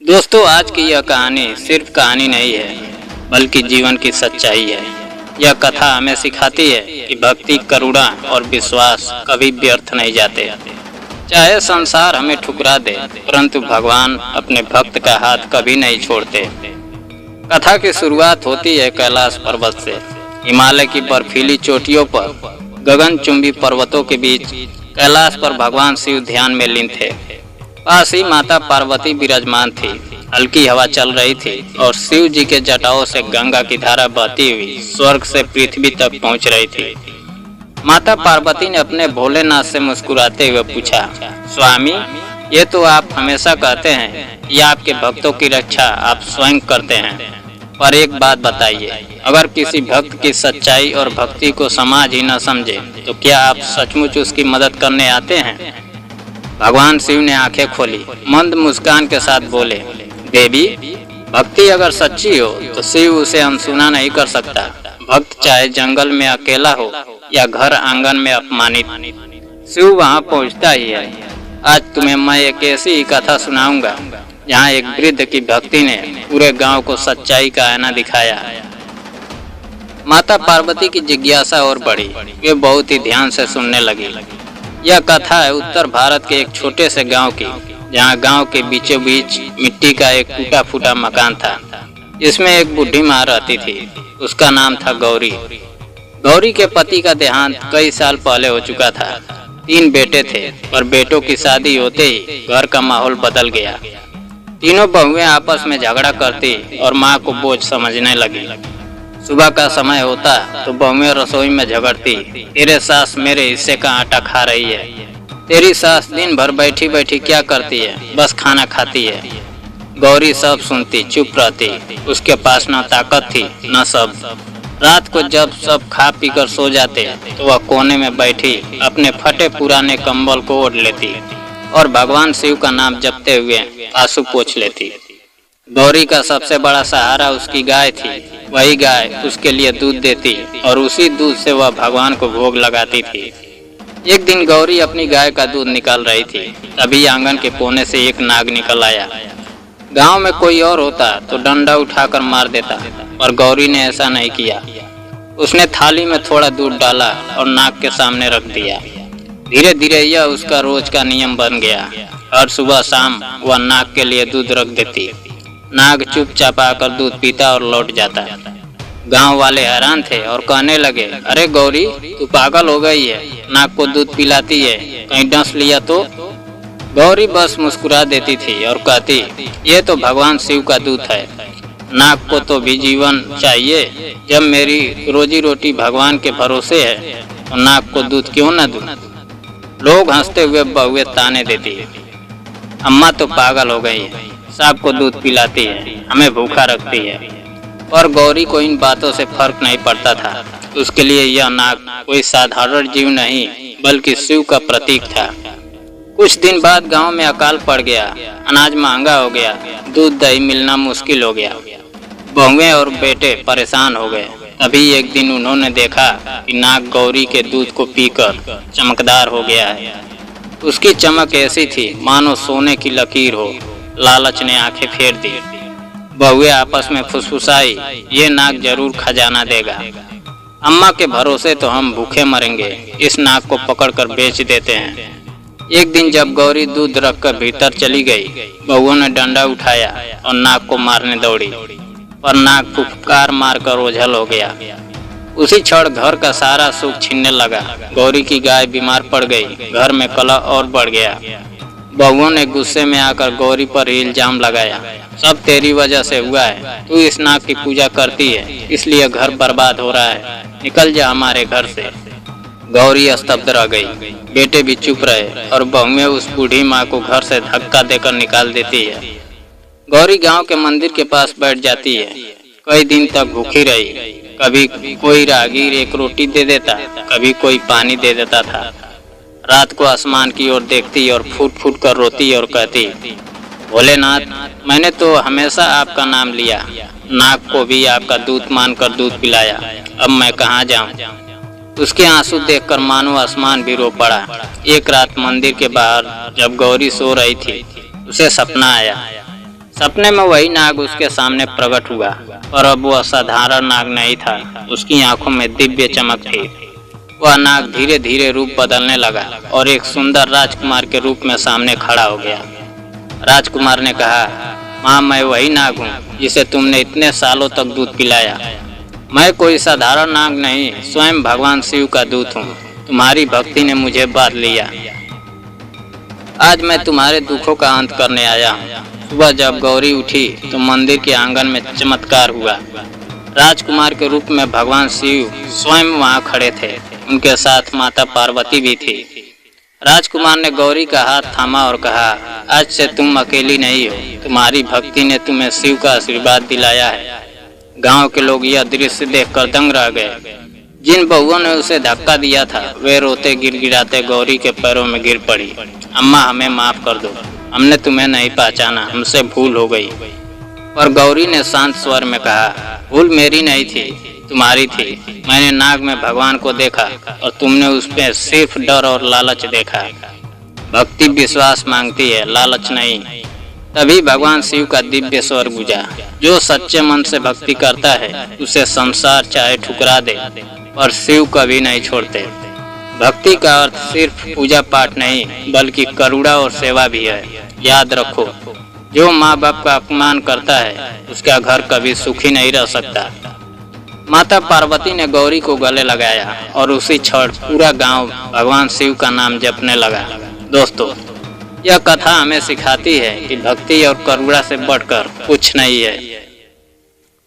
दोस्तों, आज की यह कहानी सिर्फ कहानी नहीं है बल्कि जीवन की सच्चाई है। यह कथा हमें सिखाती है कि भक्ति, करुणा और विश्वास कभी व्यर्थ नहीं जाते। चाहे संसार हमें ठुकरा दे, परंतु भगवान अपने भक्त का हाथ कभी नहीं छोड़ते। कथा की शुरुआत होती है कैलाश पर्वत से। हिमालय की बर्फीली चोटियों पर, गगनचुंबी पर्वतों के बीच कैलाश पर भगवान शिव ध्यान में लीन थे। पास ही माता पार्वती विराजमान थी। हल्की हवा चल रही थी और शिव जी के जटाओं से गंगा की धारा बहती हुई स्वर्ग से पृथ्वी तक पहुंच रही थी। माता पार्वती ने अपने भोलेनाथ से मुस्कुराते हुए पूछा, स्वामी, ये तो आप हमेशा कहते हैं कि आपके भक्तों की रक्षा आप स्वयं करते हैं, पर एक बात बताइए, अगर किसी भक्त की सच्चाई और भक्ति को समाज ही न समझे तो क्या आप सचमुच उसकी मदद करने आते हैं? भगवान शिव ने आंखें खोली, मंद मुस्कान के साथ बोले, देवी, भक्ति अगर सच्ची हो तो शिव उसे अनसुना नहीं कर सकता। भक्त चाहे जंगल में अकेला हो या घर आंगन में अपमानित, शिव वहां पहुंचता ही है। आज तुम्हें मैं एक ऐसी ही कथा सुनाऊंगा जहां एक वृद्ध की भक्ति ने पूरे गांव को सच्चाई का आईना दिखाया। माता पार्वती की जिज्ञासा और बढ़ी। वे बहुत ही ध्यान से सुनने लगी। यह कथा है उत्तर भारत के एक छोटे से गांव की, जहां गांव के बीचों बीच मिट्टी का एक टूटा फूटा मकान था। इसमें एक बूढ़ी माँ रहती थी। उसका नाम था गौरी। गौरी के पति का देहांत कई साल पहले हो चुका था। 3 बेटे थे, पर बेटों की शादी होते ही घर का माहौल बदल गया। तीनों बहुएं आपस में झगड़ा करती और माँ को बोझ समझने लगी। सुबह का समय होता तो बहुएं रसोई में झगड़ती, तेरे सास मेरे हिस्से का आटा खा रही है, तेरी सास दिन भर बैठी बैठी क्या करती है, बस खाना खाती है। गौरी सब सुनती, चुप रहती। उसके पास न ताकत थी न शब्द। रात को जब सब खा पी कर सो जाते तो वह कोने में बैठी अपने फटे पुराने कंबल को ओढ़ लेती और भगवान शिव का नाम जपते हुए आंसू पोंछ लेती। गौरी का सबसे बड़ा सहारा उसकी गाय थी। वही गाय उसके लिए दूध देती और उसी दूध से वह भगवान को भोग लगाती थी। एक दिन गौरी अपनी गाय का दूध निकाल रही थी, तभी आंगन के कोने से एक नाग निकल आया। गांव में कोई और होता तो डंडा उठाकर मार देता, पर गौरी ने ऐसा नहीं किया। उसने थाली में थोड़ा दूध डाला और नाग के सामने रख दिया। धीरे धीरे यह उसका रोज का नियम बन गया। हर सुबह शाम वह नाग के लिए दूध रख देती। नाग चुपचाप आकर दूध पीता और लौट जाता। गांव वाले हैरान थे और कहने लगे, अरे गौरी, तू पागल हो गई है, नाग को दूध पिलाती है, कहीं डस लिया तो? गौरी बस मुस्कुरा देती थी और कहती, ये तो भगवान शिव का दूध है, नाग को तो भी जीवन चाहिए। जब मेरी रोजी रोटी भगवान के भरोसे है तो नाग को दूध क्यों न दूं? लोग हंसते हुए बहुएं ताने देती, अम्मा तो पागल हो गई है, सबको दूध पिलाती है, हमें भूखा रखती है। और गौरी को इन बातों से फर्क नहीं पड़ता था। उसके लिए यह नाग कोई साधारण जीव नहीं बल्कि शिव का प्रतीक था। कुछ दिन बाद गांव में अकाल पड़ गया। अनाज महंगा हो गया, दूध दही मिलना मुश्किल हो गया। बहुएं और बेटे परेशान हो गए। तभी एक दिन उन्होंने देखा कि नाग गौरी के दूध को पीकर चमकदार हो गया है। उसकी चमक ऐसी थी मानो सोने की लकीर हो। लालच ने आंखें फेर दी। बहुएं आपस में फुसफुसाई, ये नाग जरूर खजाना देगा। अम्मा के भरोसे तो हम भूखे मरेंगे, इस नाग को पकड़कर बेच देते हैं। एक दिन जब गौरी दूध रखकर भीतर चली गई, बहुओं ने डंडा उठाया और नाग को मारने दौड़ी, पर नाग फुफकार मारकर ओझल हो गया। उसी क्षण घर का सारा सुख छीनने लगा। गौरी की गाय बीमार पड़ गई। घर में कलह और बढ़ गया। बहुओं ने गुस्से में आकर गौरी पर इल्जाम लगाया, सब तेरी वजह से हुआ है, तू इस नाग की पूजा करती है, इसलिए घर बर्बाद हो रहा है, निकल जा हमारे घर से। गौरी स्तब्ध रह गई। बेटे भी चुप रहे और बहुएं उस बूढ़ी माँ को घर से धक्का देकर निकाल देती है। गौरी गांव के मंदिर के पास बैठ जाती है। कई दिन तक भूखी रही। कभी कोई राहगीर एक रोटी दे देता, कभी कोई पानी दे देता था। रात को आसमान की ओर देखती और फूट फूट कर रोती और कहती, भोलेनाथ, मैंने तो हमेशा आपका नाम लिया, नाग को भी आपका दूत मानकर दूध पिलाया, अब मैं कहाँ जाऊँ? उसके आंसू देखकर मानो आसमान भी रो पड़ा। एक रात मंदिर के बाहर जब गौरी सो रही थी, उसे सपना आया। सपने में वही नाग उसके सामने प्रकट हुआ, और अब वह साधारण नाग नहीं था। उसकी आंखों में दिव्य चमक थी। वह नाग धीरे धीरे रूप बदलने लगा और एक सुंदर राजकुमार के रूप में सामने खड़ा हो गया। राजकुमार ने कहा, माँ, मैं वही नाग हूँ जिसे तुमने इतने सालों तक दूध पिलाया। मैं कोई साधारण नाग नहीं, स्वयं भगवान शिव का दूत हूँ। तुम्हारी भक्ति ने मुझे बांध लिया। आज मैं तुम्हारे दुखों का अंत करने आया हूँ। सुबह जब गौरी उठी तो मंदिर के आंगन में चमत्कार हुआ। राजकुमार के रूप में भगवान शिव स्वयं वहाँ खड़े थे। उनके साथ माता पार्वती भी थी। राजकुमार ने गौरी का हाथ थामा और कहा, आज से तुम अकेली नहीं हो। तुम्हारी भक्ति ने तुम्हें शिव का आशीर्वाद दिलाया है। गांव के लोग यह दृश्य देखकर दंग रह गए। जिन बहुओं ने उसे धक्का दिया था वे रोते गिड़गिड़ाते गौरी के पैरों में गिर पड़ी। अम्मा, हमें माफ कर दो, हमने तुम्हें नहीं पहचाना, हमसे भूल हो गई। पर गौरी ने शांत स्वर में कहा, भूल मेरी नहीं थी, तुम्हारी थी। मैंने नाग में भगवान को देखा और तुमने उसमें सिर्फ डर और लालच देखा। भक्ति विश्वास मांगती है, लालच नहीं। तभी भगवान शिव का दिव्य स्वर गूंजा, जो सच्चे मन से भक्ति करता है उसे संसार चाहे ठुकरा दे, पर शिव कभी नहीं छोड़ते। भक्ति का अर्थ सिर्फ पूजा पाठ नहीं बल्कि करुणा और सेवा भी है। याद रखो, जो माँ बाप का अपमान करता है उसका घर कभी सुखी नहीं रह सकता। माता पार्वती ने गौरी को गले लगाया और उसी क्षण पूरा गांव भगवान शिव का नाम जपने लगा। दोस्तों, यह कथा हमें सिखाती है कि भक्ति और करुणा से बढ़कर कुछ नहीं है।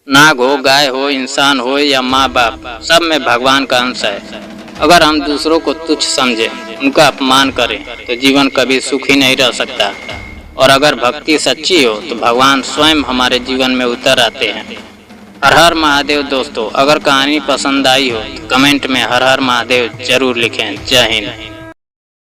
नाग हो, गाय हो, इंसान हो या माँ बाप, सब में भगवान का अंश है। अगर हम दूसरों को तुच्छ समझें, उनका अपमान करें तो जीवन कभी सुखी नहीं रह सकता। और अगर भक्ति सच्ची हो तो भगवान स्वयं हमारे जीवन में उतर आते हैं। हर हर महादेव। दोस्तों, अगर कहानी पसंद आई हो तो कमेंट में हर हर महादेव जरूर लिखें। जय हिंद।